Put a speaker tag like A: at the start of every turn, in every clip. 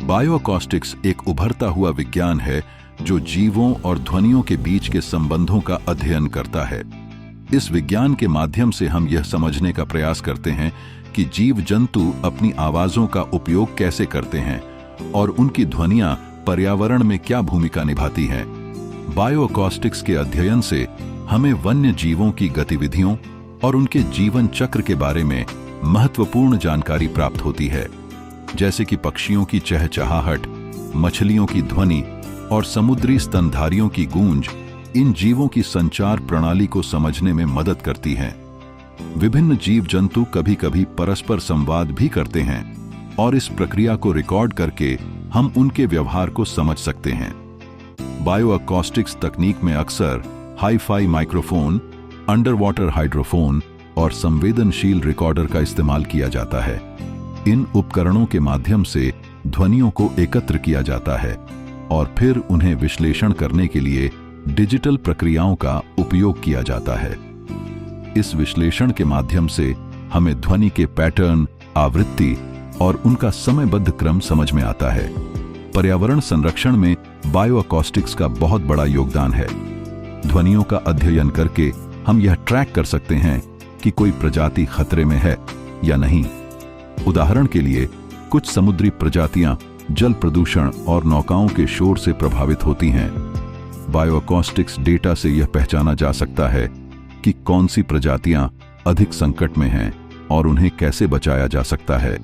A: बायोअकॉस्टिक्स एक उभरता हुआ विज्ञान है जो जीवों और ध्वनियों के बीच के संबंधों का अध्ययन करता है। इस विज्ञान के माध्यम से हम यह समझने का प्रयास करते हैं कि जीव जंतु अपनी आवाजों का उपयोग कैसे करते हैं और उनकी ध्वनियां पर्यावरण में क्या भूमिका निभाती हैं। बायोअकॉस्टिक्स के अध्ययन से हमें वन्य जीवों की गतिविधियों और उनके जीवन चक्र के बारे में महत्वपूर्ण जानकारी प्राप्त होती है, जैसे कि पक्षियों की चहचहाहट, मछलियों की ध्वनि और समुद्री स्तनधारियों की गूंज इन जीवों की संचार प्रणाली को समझने में मदद करती हैं। विभिन्न जीव जंतु कभी कभी परस्पर संवाद भी करते हैं और इस प्रक्रिया को रिकॉर्ड करके हम उनके व्यवहार को समझ सकते हैं। बायोअकॉस्टिक्स तकनीक में अक्सर hi-fi microphone, under water hydrophone और संवेदनशील रिकॉर्डर का इस्तेमाल किया जाता है। इन उपकरणों के माध्यम से ध्वनियों को एकत्र किया जाता है और फिर उन्हें विश्लेषण करने के लिए डिजिटल प्रक्रियाओं का उपयोग किया जाता है। इस विश्लेषण के माध्यम से हमें ध्वनि के पैटर्न, आवृत्ति और उनका समयबद्ध क्रम समझ में आता है। पर्यावरण संरक्षण में बायोअकॉस्टिक्स का बहुत बड़ा योगदान है। ध्वनियों का अध्ययन करके हम यह ट्रैक कर सकते हैं कि कोई प्रजाति खतरे में है या नहीं। उदाहरण के लिए, कुछ समुद्री प्रजातियां जल प्रदूषण और नौकाओं के शोर से प्रभावित होती हैं। बायोअकॉस्टिक्स डेटा से यह पहचाना जा सकता है कि कौन सी प्रजातियां अधिक संकट में हैं और उन्हें कैसे बचाया जा सकता है।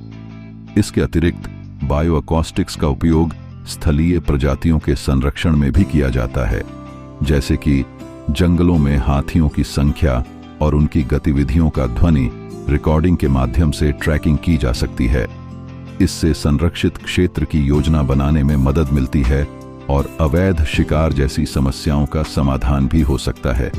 A: इसके अतिरिक्त बायोअकॉस्टिक्स का उपयोग स्थलीय प्रजातियों के संरक्षण में भी किया जाता है, जैसे कि जंगलों में हाथियों की संख्या और उनकी गतिविधियों का ध्वनि रिकॉर्डिंग के माध्यम से ट्रैकिंग की जा सकती है। इससे संरक्षित क्षेत्र की योजना बनाने में मदद मिलती है और अवैध शिकार जैसी समस्याओं का समाधान भी हो सकता है।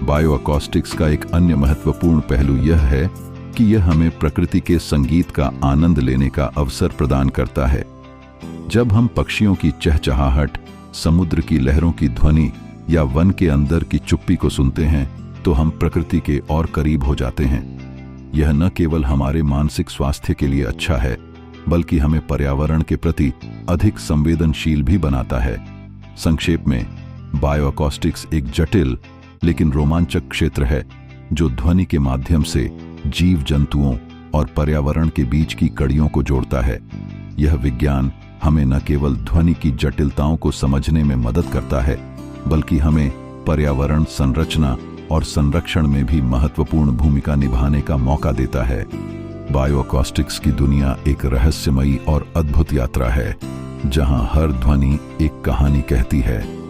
A: बायोअकॉस्टिक्स का एक अन्य महत्वपूर्ण पहलू यह है कि यह हमें प्रकृति के संगीत का आनंद लेने का अवसर प्रदान करता है। जब हम पक्षियों की चहचहाहट, समुद्र की लहरों की ध्वनि या वन के अंदर की चुप्पी को सुनते हैं तो हम प्रकृति के और करीब हो जाते हैं। यह न केवल हमारे मानसिक स्वास्थ्य के लिए अच्छा है, बल्कि हमें पर्यावरण के प्रति अधिक संवेदनशील भी बनाता है। संक्षेप में, बायोअकॉस्टिक्स एक जटिल लेकिन रोमांचक क्षेत्र है जो ध्वनि के माध्यम से जीव जंतुओं और पर्यावरण के बीच की कड़ियों को जोड़ता है। यह विज्ञान हमें न केवल ध्वनि की जटिलताओं को समझने में मदद करता है, बल्कि हमें पर्यावरण संरचना और संरक्षण में भी महत्वपूर्ण भूमिका निभाने का मौका देता है। बायोअकॉस्टिक्स की दुनिया एक रहस्यमयी और अद्भुत यात्रा है, जहां हर ध्वनि एक कहानी कहती है।